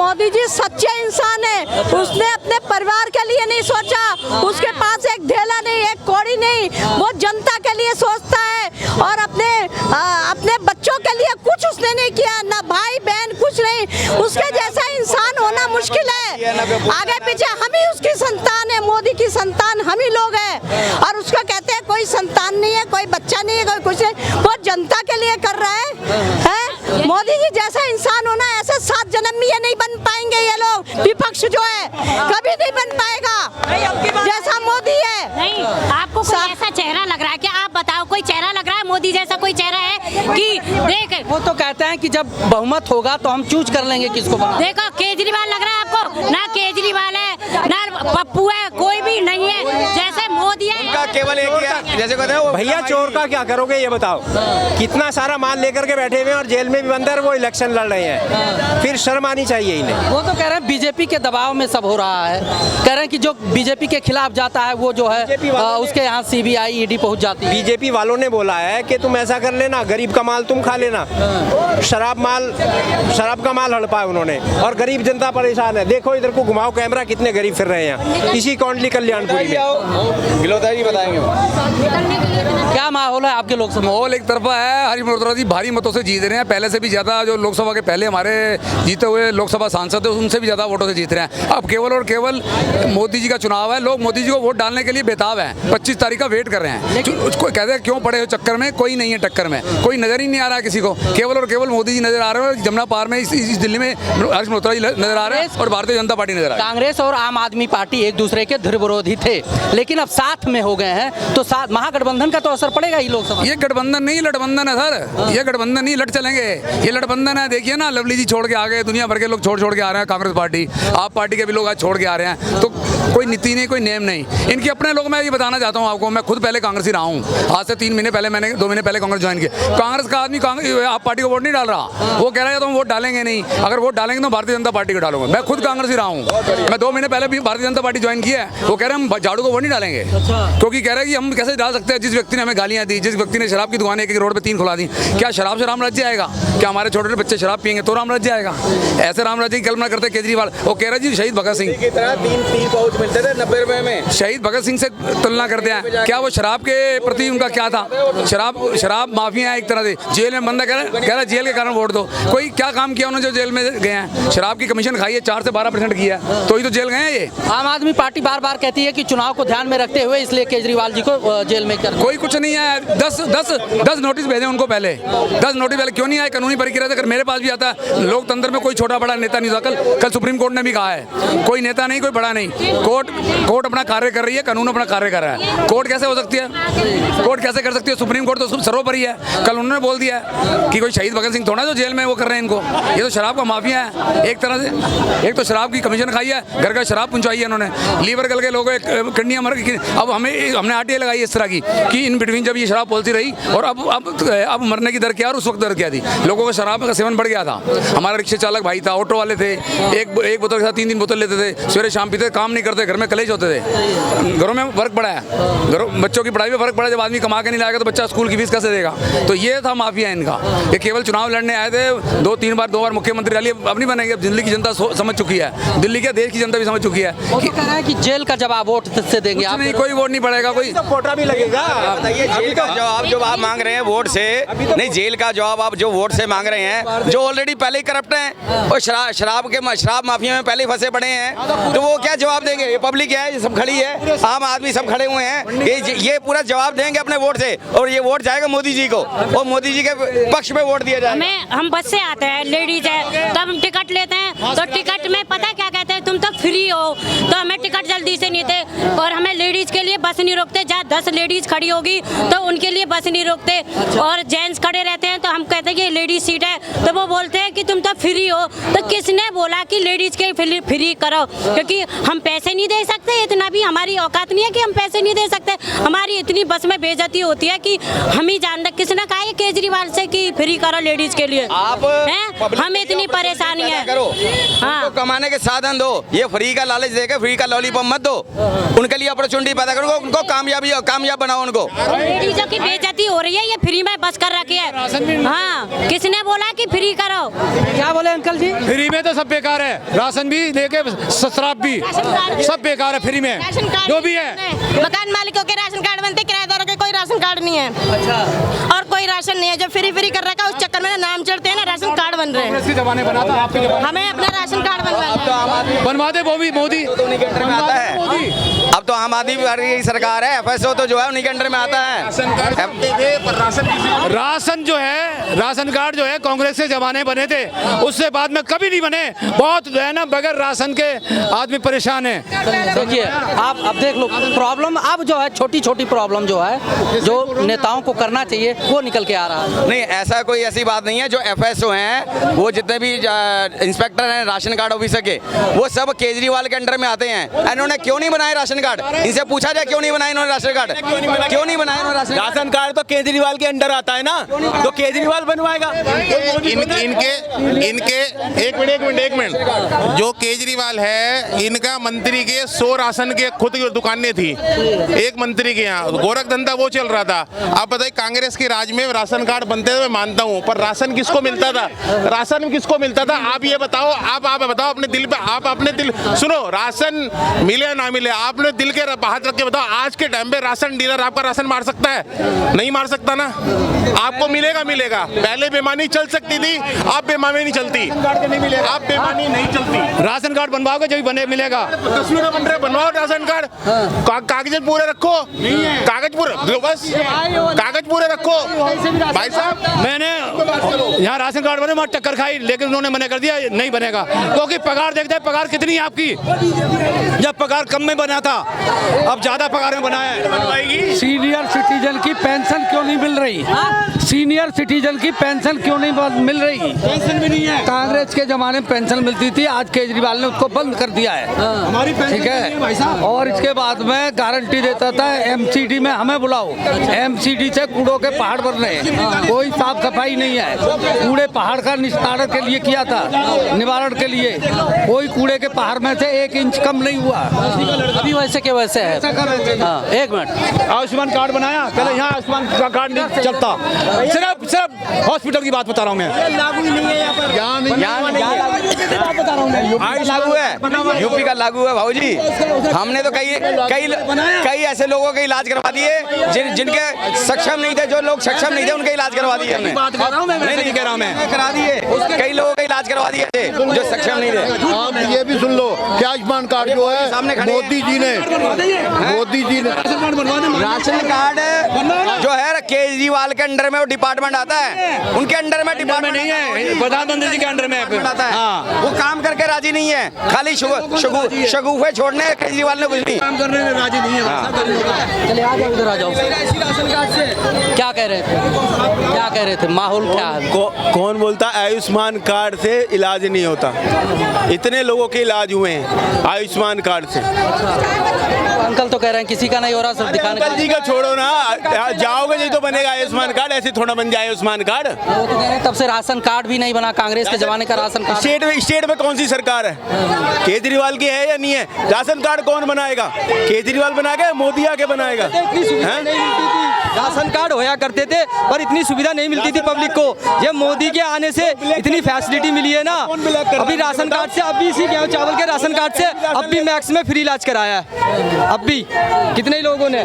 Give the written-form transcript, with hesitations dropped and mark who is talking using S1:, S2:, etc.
S1: मोदी जी सच्चे इंसान है। उसने अपने परिवार के लिए नहीं सोचा, उसके पास एक ढेला नहीं, एक कौड़ी नहीं, वो जनता के लिए सोचता है। और अपने बच्चों के लिए कुछ उसने नहीं किया, ना भाई बहन कुछ नहीं। उसके जैसा इंसान होना मुश्किल है। आगे पीछे हम ही उसकी संतान है, मोदी की संतान हम ही लोग हैं। और उसको कहते हैं कोई संतान नहीं है, कोई बच्चा नहीं है, कोई कुछ नहीं, वो जनता के लिए कर रहा है? मोदी जी जैसा इंसान होना, ऐसे 7 जन्म में ये नहीं बन पाएंगे। ये लोग विपक्ष जो है कभी नहीं बन पाएगा जैसा मोदी है।
S2: नहीं, आपको कोई ऐसा चेहरा लग रहा है क्या? आप बताओ, कोई चेहरा लग रहा है मोदी जैसा कोई चेहरा है कि देख?
S3: वो तो कहते हैं कि जब बहुमत होगा तो हम चूज कर लेंगे किसको बना।
S2: देखो केजरीवाल लग रहा है आपको? ना केजरीवाल है, ना पप्पू है, कोई भी नहीं है। जैसे मोदी है
S4: उनका केवल एक ही है, जैसे कहते हैं
S5: भैया चोर का क्या करोगे ये बताओ? कितना सारा माल लेकर के बैठे हुए हैं और जेल में भी बंद है, वो इलेक्शन लड़ रहे हैं। फिर शर्म आनी चाहिए इन्हें।
S3: वो तो कह रहे हैं बीजेपी के दबाव में सब हो रहा है। कह रहे हैं कि जो बीजेपी के खिलाफ जाता है वो जो है उसके यहाँ CBI ED पहुंच जाती है।
S5: बीजेपी वालों ने बोला है कि तुम ऐसा कर लेना, गरीब का माल तुम खा लेना। शराब का माल हड़पा है उन्होंने और गरीब जनता परेशान है। देखो इधर को घुमाओ कैमरा, कितने गरीब फिर रहे हैं इसी कौंडली कल्याणपुरी में।
S4: गिलोदारी बताएंगे
S3: क्या माहौल है आपके लोकसभा?
S6: माहौल एक तरफा है, हरीश मल्होत्रा जी भारी मतों से जीत रहे हैं। पहले से भी ज़्यादा जो लोकसभा के पहले हमारे जीते हुए लोकसभा सांसद है उनसे भी ज़्यादा वोटों से जीत रहे हैं। अब केवल और केवल मोदी जी का चुनाव है, लोग मोदी जी को वोट डालने के लिए बेताब हैं। 25 तारीख का वेट कर रहे हैं। उसको कहते हैं क्यों पड़े हो चक्कर में, कोई नहीं है टक्कर में, कोई नज़र ही नहीं आ रहा है किसी को। केवल और केवल मोदी जी नजर आ रहे हैं। जमुना पार में इस दिल्ली में हरीश मल्होत्रा जी नजर आ रहे हैं और भारतीय जनता पार्टी नजर आ रही है।
S3: कांग्रेस और आम आदमी पार्टी एक दूसरे के धुर विरोधी थे, लेकिन अब साथ में हो गए हैं तो साथ महागठबंधन का तो असर पड़ेगा ही लोकसभा।
S6: ये गठबंधन नहीं लठबंधन है सर, ये गठबंधन नहीं, लट चलेंगे। ये लठबंधन है। देखिए ना, लवली जी छोड़ के आ गए, दुनिया भर के लोग छोड़ के आ रहे हैं। कांग्रेस पार्टी, आप पार्टी के भी लोग आज छोड़ के आ रहे हैं। तो कोई नीति नहीं, कोई नेम नहीं। इनके अपने लोग, मैं ये बताना चाहता हूँ आपको, मैं खुद पहले कांग्रेस ही रहा हूँ। आज से 3 महीने पहले मैंने 2 महीने पहले कांग्रेस ज्वाइन किया। कांग्रेस का आदमी आप पार्टी को वोट नहीं डाल रहा, वो कह रहा है तो हम वोट डालेंगे नहीं। अगर वोट डालेंगे तो भारतीय जनता पार्टी को डालूंगा। मैं खुद कांग्रेस ही रहा हूँ। मैं 2 महीने पहले भी भारतीय जनता पार्टी ज्वाइन किया है। वो कह रहे हैं हम झाड़ू को वोट नहीं डालेंगे, क्योंकि कह रहे हैं कि हम कैसे डाल सकते हैं जिस व्यक्ति ने हमें गालियाँ दी, जिस व्यक्ति ने शराब की दुकान एक रोड पर 3 खुला दी। क्या शराब से राम राज्य आएगा? क्या हमारे छोटे छोटे बच्चे शराब पियेंगे तो राम राज्य आएगा? ऐसे राम राज्य की कल्पना करते केजरीवाल। वो कह रहे जी शहीद भगत सिंह
S4: की तरह 3 पाउच मिलते थे 90 रुपए में।
S6: शहीद भगत सिंह से तुलना करते हैं। क्या वो शराब के प्रति उनका क्या था? शराब माफिया है एक तरह से, जेल में बंदा कह रहा है जेल के कारण वोट दो। कोई क्या काम किया उन्होंने जो जेल में गए हैं? शराब की कमीशन खाई है, 4 से 12% की है, तो ही तो जेल गए हैं ये।
S3: आम आदमी पार्टी बार बार कहती है कि चुनाव को ध्यान में रखते हुए इसलिए केजरीवाल जी को जेल में कर।
S6: कोई कुछ नहीं है। 10 नोटिस भेजे उनको पहले। 10 नोटिस पहले क्यों नहीं आए? कानूनी प्रक्रिया अगर मेरे पास भी आता है। लोकतंत्र में कोई छोटा बड़ा नेता नहीं होता। कल सुप्रीम कोर्ट ने भी कहा है कोई नेता नहीं, कोई बड़ा नहीं। कोर्ट अपना कार्य कर रही है, कानून अपना कार्य कर रहा है। कोर्ट कैसे हो सकती है? कोर्ट कैसे कर सकती है? सुप्रीम कोर्ट तो सर्वोपरि है। कल उन्होंने बोल दिया कि कोई शहीद भगत सिंह थोड़ा जो जेल में वो कर रहे हैं इनको। ये तो शराब का माफिया है एक तरह से। एक तो शराब की कमीशन खाई है, घर घर शराब पहुंचाई है इन्होंने। लीवर गल के लोगों किडनियां मर गई। अब हमने RTI लगाई इस तरह की कि इन बिटवीन जब ये शराब पॉलिसी रही और अब मरने की दर क्या और उस वक्त दर क्या थी। लोगों को शराब का सेवन बढ़ गया था। हमारा रिक्शा चालक भाई था, ऑटो वाले थे, एक बोतल के साथ 3 बोतल लेते थे, सवेरे शाम पीते, काम नहीं करते, घर में कलेश होते थे। घरों में फर्क पड़ा है, बच्चों की पढ़ाई में फर्क पड़ा। जब आदमी कमा के नहीं लाएगा तो बच्चा स्कूल की फीस कैसे देगा? तो ये था माफिया इनका। ये केवल चुनाव लड़ने आए थे, 2 बार मुख्यमंत्री डाली, अब नहीं बनेंगे। अब दिल्ली की जनता समझ चुकी है, दिल्ली के देश की जनता भी समझ चुकी है।
S3: वो तो कह रहा है कि जेल का जवाब वोट से देंगे आप।
S6: नहीं, कोई वोट नहीं पड़ेगा, कोई
S5: पोटा भी लगेगा।
S4: जेल का जवाब जो आप मांग रहे हैं वोट से नहीं, जेल का जवाब आप जो वोट से मांग रहे हैं, जो ऑलरेडी पहले ही करप्ट हैं और शराब माफिया में पहले फंसे पड़े हैं, तो वो क्या जवाब देंगे? ये पब्लिक है, ये सब खड़ी है, आम आदमी सब खड़े हुए हैं, ये पूरा जवाब देंगे अपने वोट से। और ये वोट जाएगा मोदी जी को और मोदी जी के पक्ष में वोट दिया जाएगा।
S2: हम बस से आते हैं, लेडीज है, तब हम टिकट लेते हैं तो टिकट में पता क्या कहते हैं, तुम तो फ्री हो, तो हमें टिकट जल्दी से नहीं थे। और हमें लेडीज के लिए बस नहीं रोकते। जहाँ 10 लेडीज खड़ी होगी तो उनके लिए बस नहीं रोकते। और जेंट्स खड़े रहते हैं तो हम कहते हैं कि लेडीज सीट है, तो वो बोलते हैं कि तुम तो फ्री हो। तो किसने बोला कि लेडीज के फ्री करो? क्योंकि हम पैसे नहीं दे सकते, इतना भी हमारी औकात नहीं है कि हम पैसे नहीं दे सकते। हमारी इतनी बस में बेइज्जती होती है कि हम ही जानते। किसने कहा है केजरीवाल से कि फ्री करो लेडीज के लिए?
S4: आप
S2: हमें इतनी परेशानी है।
S4: करो,
S2: हाँ,
S4: कमाने के साधन दो, ये फ्री का लालच देकर फ्री का लॉलीपॉप मत दो, उनके लिए अपॉर्चुनिटी पैदा करो, उनको कामयाब बनाओ उनको।
S2: लेडीजों की बेइज्जती हो रही है, ये फ्री में बस कर रखी है। हाँ, किसने बोला कि फ्री करो?
S3: क्या बोले अंकल जी?
S7: फ्री में तो सब बेकार है, राशन भी लेके शराब भी सब बेकार है फ्री में, जो भी है।
S8: मकान मालिकों के राशन कार्ड बनते, किराएदारों के कोई राशन कार्ड नहीं है। अच्छा। और कोई राशन नहीं है, जो फ्री कर रखा है उस चक्कर में नाम चढ़ते हैं ना, राशन कार्ड बन रहे हैं।
S7: जमाने बना था, आपके जमाने
S8: हमें अपना राशन कार्ड बनवा
S7: दे वो भी मोदी
S4: आता है। अब तो आम आदमी पार्टी की सरकार है, FSO तो जो है उन्हीं के अंडर में आता है।
S7: राशन जो है, राशन कार्ड जो है कांग्रेस के जमाने बने थे, उससे बाद में कभी नहीं बने। बहुत जो है ना, बगैर राशन के आदमी परेशान है।
S3: देखिए आप अब देख लो, प्रॉब्लम अब जो है छोटी छोटी प्रॉब्लम जो है, जो नेताओं को करना चाहिए वो निकल के आ रहा है।
S4: नहीं, ऐसा कोई ऐसी बात नहीं है। जो FSO हैं, वो जितने भी इंस्पेक्टर हैं राशन कार्ड ऑफिसर के, वो सब केजरीवाल के अंडर में आते हैं। इन्होंने क्यों नहीं बनाए राशन कार्ड? इनसे पूछा जाए क्यों नहीं बनाए इन्होंने राशन कार्ड? क्यों नहीं बनाए इन्होंने
S5: राशन कार्ड? तो केजरीवाल के अंडर आता है ना, तो केजरीवाल बनवाएगा।
S9: इनके एक मिनट जो केजरीवाल है, इनका मंत्री के 100 राशन के खुद की दुकानें थी, एक मंत्री के यहाँ गोरख धंधा वो चल रहा था। आप बताइए, कांग्रेस के राज में राशन कार्ड बनते थे, मैं मानता हूँ, पर राशन किसको मिलता था? राशन किसको मिलता था? आप ये बताओ, आप बताओ अपने दिल पे, आप अपने दिल सुनो, राशन मिले ना मिले, आपने दिल के हाथ रख के बताओ। आज के टाइम पे राशन डीलर आपका राशन मार सकता है? नहीं मार सकता ना। आपको मिलेगा। पहले बेईमानी चल सकती थी, अब बेईमानी नहीं चलती, आप बेईमानी नहीं चलती।
S7: राशन कार्ड बनवाओगे जब बने मिलेगा।
S9: तस्वीरें बन रहे, बनवाओ राशन कार्ड, कागज पूरे रखो, कागज पूरे रखो। भाई साहब,
S7: मैंने यहाँ राशन कार्ड बने, वहाँ टक्कर खाई, लेकिन उन्होंने मना कर दिया, नहीं बनेगा। क्योंकि पगार देखते हैं, पगार कितनी है आपकी? जब पगार कम में बना था, अब ज्यादा पगार में बनाया है।
S10: सीनियर सिटीजन की पेंशन क्यों नहीं मिल रही? सीनियर सिटीजन की पेंशन क्यों नहीं मिल रही?
S7: पेंशन भी नहीं है।
S10: कांग्रेस के जमाने में पेंशन मिलती थी, आज केजरीवाल ने उसको बंद कर दिया है।
S7: हमारी पेंशन
S10: ठीक है। और इसके बाद में गारंटी देता था, MCD में हमें बुलाओ, MCD से कूड़ों के पहाड़ बन रहे हैं, कोई साफ सफाई नहीं है। कूड़े पहाड़ का निस्तारण के लिए किया था, निवारण के लिए, कोई कूड़े के पहाड़ में से 1 इंच कम नहीं हुआ।
S3: अभी वैसे के वैसे है। हाँ, एक मिनट,
S7: आयुष्मान कार्ड बनाया, पहले यहाँ आयुष्मान का कार्ड नहीं चलता। सिर्फ हॉस्पिटल की बात बता रहा हूँ मैं।
S5: लागू ही नहीं है यहाँ पर।
S4: लागू है, यूपी का लागू है भाऊजी। हमने तो कई ऐसे लोगों के इलाज करवा दिए जिनके सक्षम नहीं थे, जो लोग सक्षम नहीं थे उनके इलाज करवा दिए हमने।
S7: नहीं कह रहा हूँ मैं,
S4: करा दिए, कई लोगों का इलाज करवा दिए थे जो सक्षम नहीं थे।
S11: आप ये भी सुन लो कि आयुष्मान कार्ड जो है मोदी जी ने
S4: राशन कार्ड जो है केजरीवाल के अंडर में वो डिपार्टमेंट आता है, उनके अंडर में डिपार्टमेंट
S7: नहीं है, प्रधानमंत्री जी के अंडर में
S4: आता है। वो काम करके राजी नहीं है, खाली शगुफे छोड़ने केजरीवाल ने कुछ नहीं
S7: काम करने में राजी नहीं है।
S3: चलिए आ जाओ, इधर आ जाओ। क्या कह रहे थे? माहौल क्या है?
S5: कौन बोलता आयुष्मान कार्ड से इलाज नहीं होता? इतने लोगों के इलाज हुए हैं आयुष्मान कार्ड से।
S3: अंकल तो कह रहे हैं किसी का नहीं हो रहा, सब दिखाने
S5: अंकल जी का छोड़ो ना, जाओगे नहीं तो बनेगा आयुष्मान कार्ड, ऐसे थोड़ा बन जाए आयुष्मान कार्ड।
S3: वो तो कह रहे हैं तब से राशन कार्ड भी नहीं बना, कांग्रेस के जमाने का राशन कार्ड।
S5: स्टेट में कौन सी सरकार है? केजरीवाल की है या नहीं है? राशन कार्ड कौन बनाएगा? केजरीवाल बनाएगा, मोदी आके बनाएगा?
S12: राशन कार्ड होया करते थे, पर इतनी सुविधा नहीं मिलती थी पब्लिक को। ये मोदी के आने से इतनी फैसिलिटी मिली है ना। अभी राशन कार्ड से, अभी इसी गेहूं चावल के राशन कार्ड से अब भी मैक्स में फ्री इलाज कराया है। अब भी कितने लोगों ने